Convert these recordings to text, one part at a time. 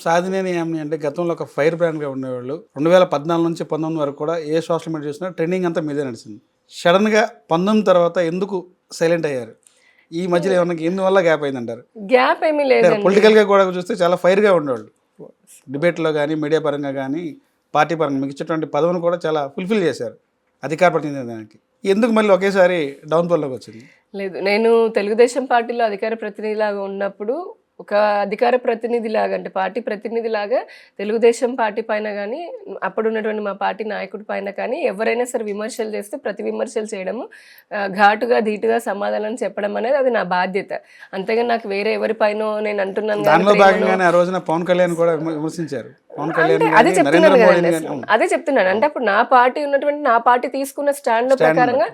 సాధినేని యామిని అంటే గతంలో ఒక ఫైర్ బ్రాండ్గా ఉండేవాళ్ళు 2014 నుంచి 19 వరకు కూడా ఏ సోషల్ మీడియా చూసినా ట్రెండింగ్ అంతా మీదే నడిచింది. సడన్గా 19 తర్వాత ఎందుకు సైలెంట్ అయ్యారు? ఈ మధ్యలో ఏమన్నా ఎందువల్ల గ్యాప్ అయిందంటారు? గ్యాప్ ఏమీ లేదండి. పొలిటికల్గా కూడా చూస్తే చాలా ఫైర్గా ఉండేవాళ్ళు, డిబేట్లో కానీ మీడియా పరంగా కానీ పార్టీ పరంగా మీకు ఇచ్చినటువంటి పదవిని కూడా చాలా ఫుల్ఫిల్ చేశారు అధికార ప్రతినిధానికి. ఎందుకు మళ్ళీ ఒకేసారి డౌన్ఫాల్లోకి వచ్చింది? లేదు, నేను తెలుగుదేశం పార్టీలో అధికార ప్రతినిధిలాగా ఉన్నప్పుడు ఒక అధికార ప్రతినిధిలాగా అంటే పార్టీ ప్రతినిధిలాగా తెలుగుదేశం పార్టీ పైన కానీ అప్పుడు ఉన్నటువంటి మా పార్టీ నాయకుడి పైన కానీ ఎవరైనా సరే విమర్శలు చేస్తే ప్రతి విమర్శలు చేయడము, ఘాటుగా ధీటుగా సమాధానం చెప్పడం అనేది అది నా బాధ్యత. అంతేగాని నాకు వేరే ఎవరిపైనో నేను అంటున్నాను దానిలో భాగంగానే ఆ రోజున పవన్ కళ్యాణ్ కూడా విమర్శించారు. అదే చెప్తున్నాను కదండి, అదే చెప్తున్నాను. అంటే అప్పుడు నా పార్టీ ఉన్నటువంటి నా పార్టీ తీసుకున్న స్టాండ్ ప్రకారంగా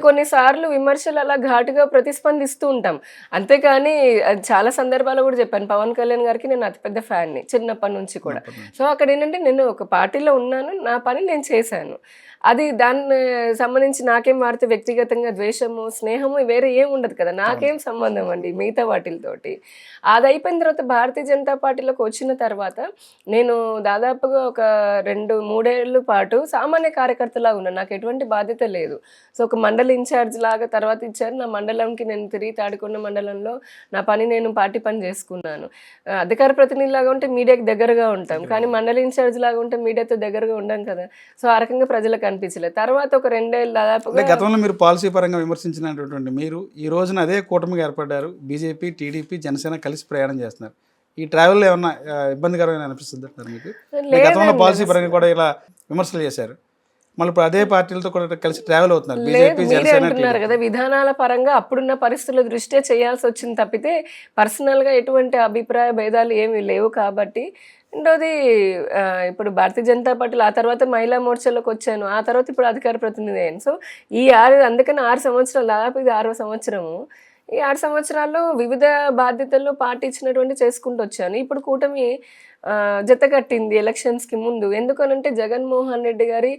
కొన్ని సార్లు విమర్శలు అలా ఘాటుగా ప్రతిస్పందిస్తూ ఉంటాం. అంతేకాని చాలా సందర్భాలు కూడా చెప్పాను, పవన్ కళ్యాణ్ గారికి నేను అతిపెద్ద ఫ్యాన్ని చిన్నప్పటి నుంచి కూడా. సో అక్కడ ఏంటంటే నేను ఒక పార్టీలో ఉన్నాను, నా పని నేను చేశాను. అది దాన్ని సంబంధించి నాకేం వాడితే వ్యక్తిగతంగా ద్వేషము స్నేహము వేరే ఏం ఉండదు కదా, నాకేం సంబంధం అండి మిగతా వాటితోటి. అది అయిపోయిన తర్వాత భారతీయ జనతా పార్టీలోకి వచ్చిన తర్వాత నేను దాదాపుగా ఒక 2-3 ఏళ్ళ పాటు సామాన్య కార్యకర్తలాగా ఉన్నాను, నాకు ఎటువంటి బాధ్యత లేదు. సో ఒక మండల ఇన్ఛార్జ్ లాగా తర్వాత ఇచ్చారు, నా మండలంకి నేను తిరిగి తాడికొండ మండలంలో నా పని నేను పార్టీ పని చేసుకున్నాను. అధికార ప్రతినిధిలాగా ఉంటే మీడియాకి దగ్గరగా ఉంటాం, కానీ మండల ఇన్ఛార్జ్ లాగా ఉంటే మీడియాతో దగ్గరగా ఉండం కదా. సో ఆ రకంగా ప్రజలకు అనిపించలేదు. తర్వాత ఒక 2 ఏళ్ళు దాదాపుగా గతంలో మీరు పాలసీ పరంగా విమర్శించినటువంటి మీరు ఈ రోజున అదే కూటమిగా ఏర్పడ్డారు, బీజేపీ టీడీపీ జనసేన కలిసి ప్రయాణం చేస్తున్నారు. ఈ ట్రావెల్లో ఏమన్నా ఇబ్బందికరమైన అనిపిస్తుంది అంటారు మీకు? గతంలో పాలసీ పరంగా కూడా ఇలా విమర్శలు చేశారు, మళ్ళీ ఇప్పుడు అదే పార్టీలతో కూడా కలిసి ట్రావెల్ అవుతున్నారు బీజేపీ జనసేన అంటున్నారు కదా. విధానాల పరంగా అప్పుడున్న పరిస్థితుల దృష్ట్యా చేయాల్సి వచ్చింది తప్పితే పర్సనల్గా ఎటువంటి అభిప్రాయ భేదాలు ఏమీ లేవు. కాబట్టి రెండోది ఇప్పుడు భారతీయ జనతా పార్టీలో ఆ తర్వాత మహిళా మోర్చాలోకి వచ్చాను, ఆ తర్వాత ఇప్పుడు అధికార ప్రతినిధి అయ్యాను. సో ఈ అందుకని 6 సంవత్సరాలు, దాదాపు ఇది 6వ సంవత్సరము. ఈ 6 సంవత్సరాల్లో వివిధ బాధ్యతల్లో పార్టీ ఇచ్చినటువంటి చేసుకుంటూ వచ్చాను. ఇప్పుడు కూటమి జతకట్టింది ఎలక్షన్స్కి ముందు. ఎందుకనంటే జగన్మోహన్ రెడ్డి గారి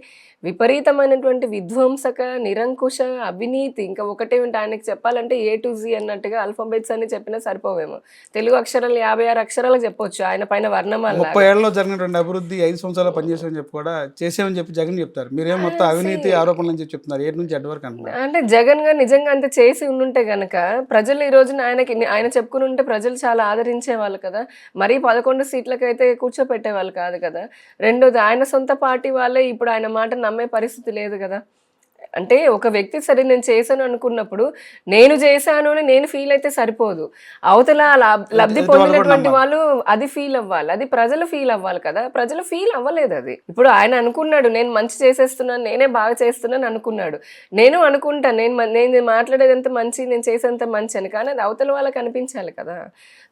విపరీతమైనటువంటి విధ్వంసక నిరంకుశ అవినీతి, ఇంకా ఒకటే ఉంటే ఆయనకి చెప్పాలంటే A to Z అన్నట్టుగా ఆల్ఫాబెట్స్ అని చెప్పినా సరిపోవేమో. తెలుగు అక్షరాలు 56 అక్షరాలకు చెప్పొచ్చు ఆయన పైన వర్ణమాల. 30 ఏళ్ళలో జరిగినటువంటి అభివృద్ధి 5 సంవత్సరాలు పనిచేసామని చెప్పి కూడా చేసామని చెప్పి జగన్ చెప్తారు, మీరేం మొత్తం అవినీతి ఆరోపణలు అని చెప్పి చెప్తున్నారు. ఏటి నుంచి అడ్డు వరకు అంటున్నారు. అంటే జగన్ గారు నిజంగా అంత చేసి ఉండుంటే గనక ప్రజలు ఈ రోజున ఆయన చెప్పుకుని ఉంటే ప్రజలు చాలా ఆదరించే వాళ్ళు కదా. మరీ 11 సీట్లకైతే కూర్చోపెట్టే వాళ్ళు కాదు కదా. రెండోది ఆయన సొంత పార్టీ వాళ్ళే ఇప్పుడు ఆయన మాట నమ్మే పరిస్థితి లేదు కదా. అంటే ఒక వ్యక్తి సరే నేను చేశాను అనుకున్నప్పుడు నేను చేశాను అని నేను ఫీల్ అయితే సరిపోదు, అవతల లబ్ధి పొందినటువంటి వాళ్ళు అది ఫీల్ అవ్వాలి, అది ప్రజలు ఫీల్ అవ్వాలి కదా. ప్రజలు ఫీల్ అవ్వలేదు అది. ఇప్పుడు ఆయన అనుకున్నాడు నేను మంచి చేసేస్తున్నాను, నేనే బాగా చేస్తున్నాను అనుకున్నాడు. నేను అనుకుంటాను నేను మాట్లాడేదంత మంచి, నేను చేసేంత మంచి అని, కానీ అది అవతల వాళ్ళకి అనిపించాలి కదా.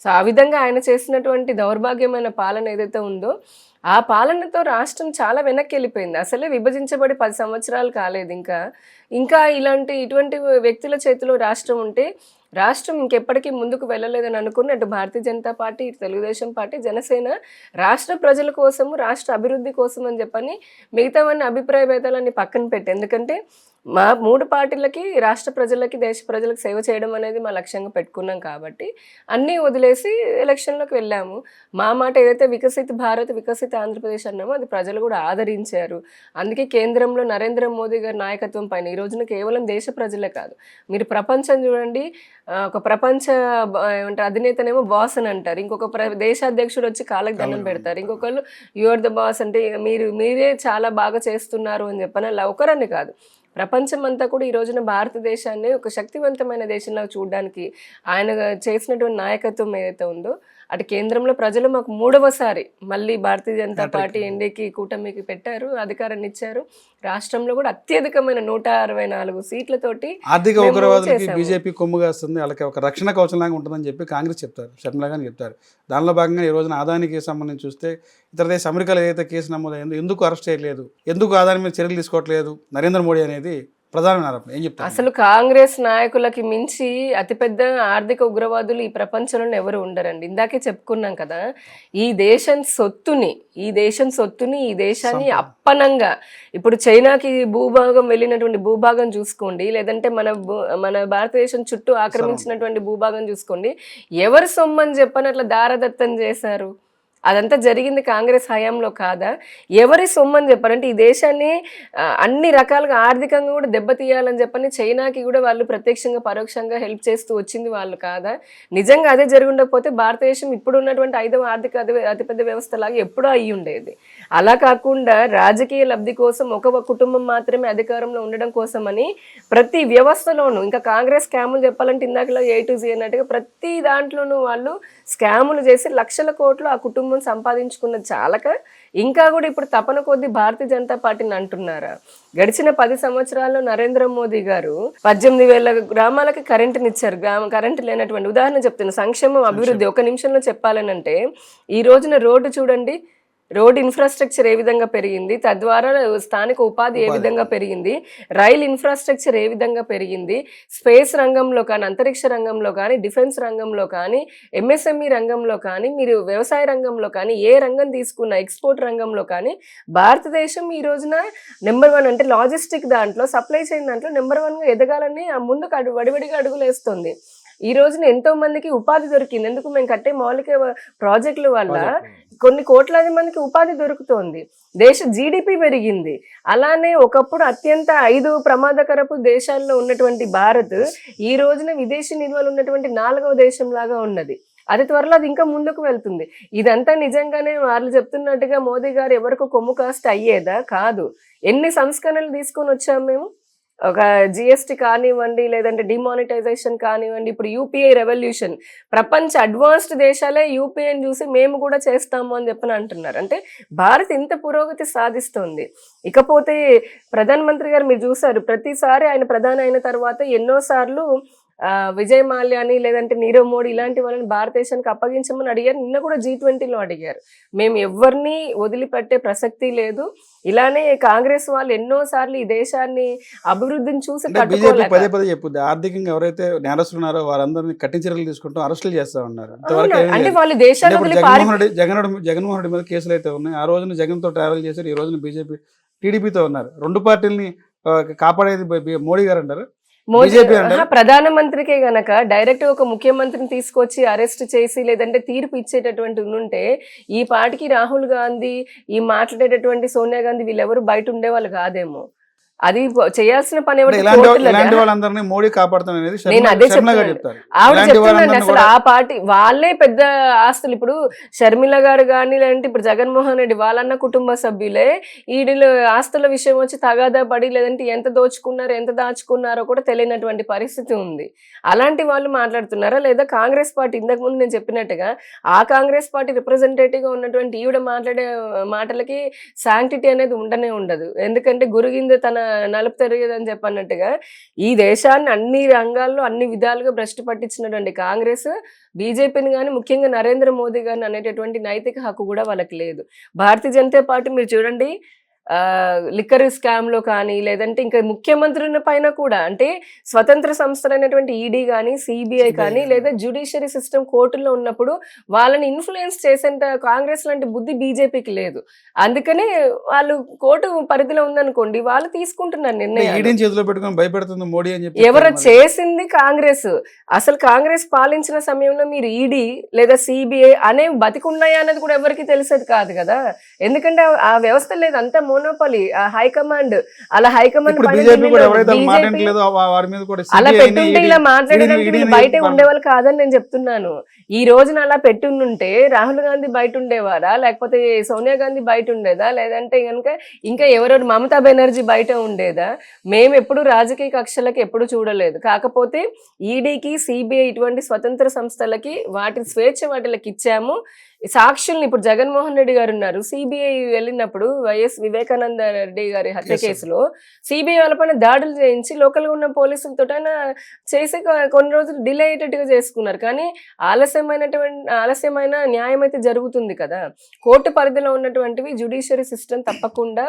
సో ఆ విధంగా ఆయన చేసినటువంటి దౌర్భాగ్యమైన పాలన ఏదైతే ఉందో ఆ పాలనతో రాష్ట్రం చాలా వెనక్కి వెళ్ళిపోయింది. అసలే విభజించబడి 10 సంవత్సరాలు కాలేదు. ఇంకా ఇటువంటి వ్యక్తుల చేతిలో రాష్ట్రం ఉంటే రాష్ట్రం ఇంకెప్పటికీ ముందుకు వెళ్ళలేదని అనుకుని అటు భారతీయ జనతా పార్టీ, ఇటు తెలుగుదేశం పార్టీ, జనసేన రాష్ట్ర ప్రజల కోసము, రాష్ట్ర అభివృద్ధి కోసం అని చెప్పని మిగతావన్నీ అభిప్రాయ భేదాలన్నీ పక్కన పెట్టి, ఎందుకంటే మా 3 పార్టీలకి రాష్ట్ర ప్రజలకి దేశ ప్రజలకు సేవ చేయడం అనేది మా లక్ష్యంగా పెట్టుకున్నాం. కాబట్టి అన్నీ వదిలేసి ఎలక్షన్లోకి వెళ్ళాము. మా మాట ఏదైతే వికసిత భారత్, వికసిత ఆంధ్రప్రదేశ్ అన్నామో అది ప్రజలు కూడా ఆదరించారు. అందుకే కేంద్రంలో నరేంద్ర మోదీ గారి నాయకత్వం పైన ఈ రోజున కేవలం దేశ ప్రజలే కాదు, మీరు ప్రపంచం చూడండి, ఒక ప్రపంచ అధినేతనేమో బాస్ అని అంటారు, ఇంకొక దేశాధ్యక్షుడు వచ్చి కాళ్ళకి దండం పెడతారు, ఇంకొకళ్ళు యువర్ ద బాస్ అంటే మీరే చాలా బాగా చేస్తున్నారు అని చెప్పని అలా ఒకరని కాదు, ప్రపంచం అంతా కూడా ఈ రోజున భారతదేశాన్ని ఒక శక్తివంతమైన దేశంలో చూడడానికి ఆయన చేసినటువంటి నాయకత్వం ఏదైతే ఉందో అటు కేంద్రంలో ప్రజలు మాకు 3వసారి మళ్ళీ భారతీయ జనతా పార్టీ ఎన్డీకి కూటమికి పెట్టారు, అధికారాన్ని ఇచ్చారు. రాష్ట్రంలో కూడా అత్యధికమైన 164 సీట్లతోటి ఆర్థిక ఉగ్రవాదులకి బీజేపీ కొమ్ముగా వస్తుంది, వాళ్ళకి ఒక రక్షణ కవచంలాగా ఉంటుందని చెప్పి కాంగ్రెస్ చెప్తారు, షర్మిలా గారు చెప్తారు. దానిలో భాగంగా ఈ రోజున ఆదాని కేసు సంబంధించి చూస్తే ఇతర దేశ అమెరికాలో ఏదైతే కేసు నమోదైందో ఎందుకు అరెస్ట్ చేయలేదు, ఎందుకు ఆదాని మీద చర్యలు తీసుకోవట్లేదు నరేంద్ర మోడీ అనేది ప్రధానమైన ఆరోపణ. ఏం చెప్తారు? అసలు కాంగ్రెస్ నాయకులకి మించి అతిపెద్ద ఆర్థిక ఉగ్రవాదులు ఈ ప్రపంచంలో ఎవరు ఉండరండి. ఇందాకే చెప్పుకున్నాం కదా, ఈ దేశం సొత్తుని ఈ దేశాన్ని అప్పనంగా ఇప్పుడు చైనాకి భూభాగం వెళ్ళినటువంటి భూభాగం చూసుకోండి, లేదంటే మన భారతదేశం చుట్టూ ఆక్రమించినటువంటి భూభాగం చూసుకోండి, ఎవరు సొమ్మని చెప్పని అట్లా దారదత్తం చేశారు. అదంతా జరిగింది కాంగ్రెస్ హయాంలో కాదా? ఎవరి సొమ్మని చెప్పారంటే ఈ దేశాన్ని అన్ని రకాలుగా ఆర్థికంగా కూడా దెబ్బతీయాలని చెప్పని చైనాకి కూడా వాళ్ళు ప్రత్యక్షంగా పరోక్షంగా హెల్ప్ చేస్తూ వచ్చింది వాళ్ళు కాదా? నిజంగా అదే జరిగి ఉండకపోతే భారతదేశం ఇప్పుడు ఉన్నటువంటి 5వ ఆర్థిక అతిపెద్ద వ్యవస్థ లాగా ఎప్పుడూ అయ్యి ఉండేది. అలా కాకుండా రాజకీయ లబ్ధి కోసం ఒక కుటుంబం మాత్రమే అధికారంలో ఉండడం కోసమని ప్రతి వ్యవస్థలోనూ, ఇంకా కాంగ్రెస్ స్కాములు చెప్పాలంటే ఇందాకలో A to Z అన్నట్టుగా ప్రతి దాంట్లోనూ వాళ్ళు స్కాములు చేసి లక్షల కోట్లు ఆ కుటుంబం సంపాదించుకున్నది చాలక ఇంకా కూడా ఇప్పుడు తపన కొద్దీ భారతీయ జనతా పార్టీని అంటున్నారా? గడిచిన 10 సంవత్సరాల్లో నరేంద్ర మోదీ గారు 18,000 గ్రామాలకి కరెంటునిచ్చారు. కరెంటు లేనటువంటి ఉదాహరణ చెప్తున్నా, సంక్షేమం అభివృద్ధి ఒక నిమిషంలో చెప్పాలనంటే ఈ రోజున రోడ్డు చూడండి, రోడ్ ఇన్ఫ్రాస్ట్రక్చర్ ఏ విధంగా పెరిగింది, తద్వారా స్థానిక ఉపాధి ఏ విధంగా పెరిగింది, రైల్ ఇన్ఫ్రాస్ట్రక్చర్ ఏ విధంగా పెరిగింది, స్పేస్ రంగంలో కానీ, అంతరిక్ష రంగంలో కానీ, డిఫెన్స్ రంగంలో కానీ, MSME రంగంలో కానీ, మీరు వ్యవసాయ రంగంలో కానీ, ఏ రంగం తీసుకున్న ఎక్స్పోర్ట్ రంగంలో కానీ భారతదేశం ఈ రోజున నెంబర్ 1 అంటే లాజిస్టిక్ దాంట్లో, సప్లై చైన్ దాంట్లో నెంబర్ 1గా ఎదగాలని ముందుకు వడివడిగా అడుగులు వేస్తుంది. ఈ రోజున ఎంతో మందికి ఉపాధి దొరికింది. ఎందుకు? మేము కట్టే మౌలిక ప్రాజెక్టుల వల్ల కొన్ని కోట్లాది మందికి ఉపాధి దొరుకుతోంది. దేశ GDP పెరిగింది. అలానే ఒకప్పుడు అత్యంత 5 ప్రమాదకరపు దేశాల్లో ఉన్నటువంటి భారత్ ఈ రోజున విదేశీ నిల్వలు ఉన్నటువంటి 4వ దేశం లాగా ఉన్నది. అతి త్వరలో అది ఇంకా ముందుకు వెళ్తుంది. ఇదంతా నిజంగానే వాళ్ళు చెప్తున్నట్టుగా మోదీ గారు ఎవరికి కొమ్ము కాస్ట్ అయ్యేదా? కాదు. ఎన్ని సంస్కరణలు తీసుకొని వచ్చాం మేము. ఒక GST కానివ్వండి, లేదంటే డిమానిటైజేషన్ కానివ్వండి, ఇప్పుడు UPI రెవల్యూషన్, ప్రపంచ అడ్వాన్స్డ్ దేశాలే UPIని చూసి మేము కూడా చేస్తాము అని చెప్పని అంటున్నారు. అంటే భారత్ ఇంత పురోగతి సాధిస్తుంది. ఇకపోతే ప్రధానమంత్రి గారు మీరు చూసారు, ప్రతిసారి ఆయన ప్రధాని అయిన తర్వాత ఎన్నోసార్లు విజయ్ మాల్యాని లేదంటే నీరవ్ మోడీ ఇలాంటి వాళ్ళని భారతదేశానికి అప్పగించమని అడిగారు. నిన్న కూడా G20లో అడిగారు. మేము ఎవరిని వదిలిపెట్టే ప్రసక్తి లేదు. ఇలానే కాంగ్రెస్ వాళ్ళు ఎన్నోసార్లు ఈ దేశాన్ని అభివృద్ధిని చూసి బీజేపీ పదే పదే చెప్పుద్ది, ఆర్థికంగా ఎవరైతే నేరస్తులు ఉన్నారో వారందరినీ కఠిన చర్యలు తీసుకుంటాం, అరెస్టులు చేస్తా ఉన్నారు. అంటే వాళ్ళు దేశాన్ని జగన్మోహన్ రెడ్డి మీద కేసులు అయితే ఉన్నాయి. ఆ రోజున జగన్ తో ట్రావెల్ చేశారు, ఈ రోజున బీజేపీ టీడీపీతో ఉన్నారు. రెండు పార్టీలని కాపాడేది మోడీ గారు అంటారు. ప్రధానమంత్రికే గనక డైరెక్ట్ ఒక ముఖ్యమంత్రిని తీసుకొచ్చి అరెస్ట్ చేసి లేదంటే తీర్పు ఇచ్చేటటువంటి ఉంటే ఈ పార్టీకి రాహుల్ గాంధీ, ఈ మాట్లాడేటటువంటి సోనియా గాంధీ వీళ్ళెవరు బయట ఉండేవాళ్ళు కాదేమో. అది చేయాల్సిన పని మోడీ నేను అదే చెప్తాను. ఆవిడ చెప్తున్నాను అసలు ఆ పార్టీ వాళ్ళే పెద్ద ఆస్తులు. ఇప్పుడు షర్మిల గారు కానీ లేదంటే ఇప్పుడు జగన్మోహన్ రెడ్డి వాళ్ళన్న కుటుంబ సభ్యులే వీళ్ళు ఆస్తుల విషయం వచ్చి తగాదా పడి లేదంటే ఎంత దోచుకున్నారో ఎంత దాచుకున్నారో కూడా తెలియనటువంటి పరిస్థితి ఉంది. అలాంటి వాళ్ళు మాట్లాడుతున్నారా? లేదా కాంగ్రెస్ పార్టీ ఇంతకు ముందు నేను చెప్పినట్టుగా ఆ కాంగ్రెస్ పార్టీ రిప్రజెంటేటివ్ గా ఉన్నటువంటి ఈవిడ మాట్లాడే మాటలకి శాంక్టిటీ అనేది ఉండనే ఉండదు. ఎందుకంటే గురుగింద తన నలుపు తెలియదని చెప్పన్నట్టుగా ఈ దేశాన్ని అన్ని రంగాల్లో అన్ని విధాలుగా భ్రష్టు పట్టించినటువంటి కాంగ్రెస్ బీజేపీని కానీ ముఖ్యంగా నరేంద్ర మోదీ గారిని అనేటటువంటి నైతిక హక్కు కూడా వాళ్ళకి లేదు. భారతీయ జనతా పార్టీ మీరు చూడండి, లిక్కర్ స్కామ్ లో కానీ లేదంటే ఇంకా ముఖ్యమంత్రుల పైన కూడా, అంటే స్వతంత్ర సంస్థలైనటువంటి ఈడీ కానీ సిబిఐ కానీ లేదా జ్యుడిషియరీ సిస్టమ్ కోర్టుల్లో ఉన్నప్పుడు వాళ్ళని ఇన్ఫ్లుయెన్స్ చేసేంత కాంగ్రెస్ లాంటి బుద్ధి బీజేపీకి లేదు. అందుకనే వాళ్ళు కోర్టు పరిధిలో ఉందనుకోండి వాళ్ళు తీసుకుంటున్నారు నిర్ణయం. ఎవరు చేసింది కాంగ్రెస్. అసలు కాంగ్రెస్ పాలించిన సమయంలో మీరు ఈడీ లేదా సిబిఐ అనేవి బతికున్నాయా అన్నది కూడా ఎవరికి తెలిసేది కాదు కదా. ఎందుకంటే ఆ వ్యవస్థ లేదు, అంతా మోనోపలి. హైకమాండ్ అలా హైకమాండ్ అలా పెట్టుంటే ఇలా మాట్లాడడానికి బయటే ఉండేవాళ్ళు కాదని నేను చెప్తున్నాను. ఈ రోజున అలా పెట్టుంటే రాహుల్ గాంధీ బయట ఉండేవారా, లేకపోతే సోనియా గాంధీ బయట ఉండేదా, లేదంటే కనుక ఇంకా ఎవరెవరు మమతా బెనర్జీ బయట ఉండేదా? మేము ఎప్పుడు రాజకీయ కక్షలకి ఎప్పుడు చూడలేదు. కాకపోతే ఈడీకి సిబిఐ ఇటువంటి స్వతంత్ర సంస్థలకి వాటి స్వేచ్ఛ వాటికి ఇచ్చాము. సాక్షుల్ని ఇప్పుడు జగన్మోహన్ రెడ్డి గారు ఉన్నారు, సిబిఐ వెళ్ళినప్పుడు వైఎస్ వివేకానంద రెడ్డి గారి హత్య కేసులో సిబిఐ వాళ్ళపైన దాడులు చేయించి లోకల్గా ఉన్న పోలీసులతో చేసి కొన్ని రోజులు డిలే అయ్యేటట్టుగా చేసుకున్నారు. కానీ ఆలస్యమైన న్యాయం అయితే జరుగుతుంది కదా. కోర్టు పరిధిలో ఉన్నటువంటివి జ్యుడిషియరీ సిస్టమ్ తప్పకుండా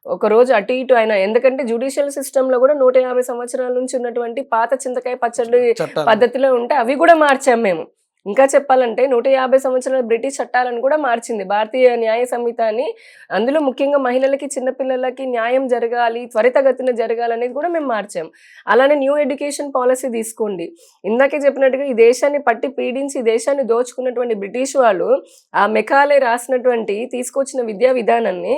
ఒక రోజు అటు ఇటు అయినా, ఎందుకంటే జ్యుడిషియల్ సిస్టమ్ లో కూడా 150 సంవత్సరాల నుంచి ఉన్నటువంటి పాత చింతకాయ పచ్చడి పద్ధతిలో ఉంటే అవి కూడా మార్చాం మేము. ఇంకా చెప్పాలంటే 150 సంవత్సరాల బ్రిటిష్ చట్టాలను కూడా మార్చింది భారతీయ న్యాయ సంహిత అని. అందులో ముఖ్యంగా మహిళలకి, చిన్నపిల్లలకి న్యాయం జరగాలి, త్వరితగతిన జరగాలనేది కూడా మేము మార్చాం. అలానే న్యూ ఎడ్యుకేషన్ పాలసీ తీసుకోండి. ఇందాకే చెప్పినట్టుగా ఈ దేశాన్ని పట్టి పీడించి ఈ దేశాన్ని దోచుకున్నటువంటి బ్రిటిష్ వాళ్ళు ఆ మెకాలే రాసినటువంటి తీసుకొచ్చిన విద్యా విధానాన్ని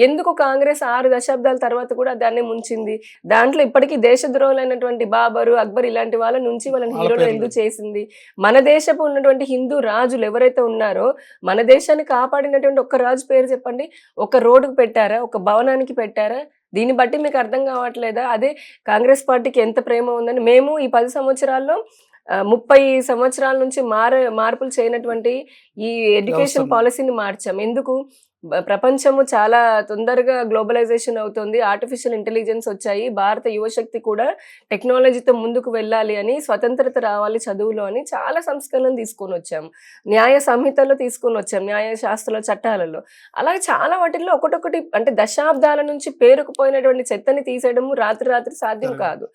ఎందుకు కాంగ్రెస్ 6 దశాబ్దాల తర్వాత కూడా దాన్ని ముంచింది? దాంట్లో ఇప్పటికీ దేశద్రోహులైనటువంటి బాబరు, అక్బర్ ఇలాంటి వాళ్ళ నుంచి వాళ్ళని వాళ్ళ హీరోలు పేర్లు. ఎందుకు చేసింది? మన దేశపు ఉన్నటువంటి హిందూ రాజులు ఎవరైతే ఉన్నారో మన దేశాన్ని కాపాడినటువంటి ఒక్క రాజు పేరు చెప్పండి. ఒక రోడ్డుకు పెట్టారా? ఒక భవనానికి పెట్టారా? దీన్ని బట్టి మీకు అర్థం కావట్లేదా? అదే కాంగ్రెస్ పార్టీకి ఎంత ప్రేమ ఉందని. మేము ఈ 10 సంవత్సరాల్లో 30 సంవత్సరాల నుంచి మార్పులు చేయనటువంటి ఈ ఎడ్యుకేషన్ వ్యవస్థను. పాలసీని మార్చాం. ఎందుకు? ప్రపంచము చాలా తొందరగా గ్లోబలైజేషన్ అవుతుంది. ఆర్టిఫిషియల్ ఇంటెలిజెన్స్ వచ్చాయి. భారత యువశక్తి కూడా టెక్నాలజీతో ముందుకు వెళ్ళాలి అని, స్వతంత్రత రావాలి చదువులో అని చాలా సంస్కరణలు తీసుకొని వచ్చాము. న్యాయ సంహితలో తీసుకొని వచ్చాం, న్యాయ శాస్త్రాల చట్టాలలో. అలాగే చాలా వాటిల్లో ఒకటొకటి అంటే దశాబ్దాల నుంచి పేరుకుపోయినటువంటి చెత్తని తీసేయడము రాత్రి రాత్రి సాధ్యం కాదు.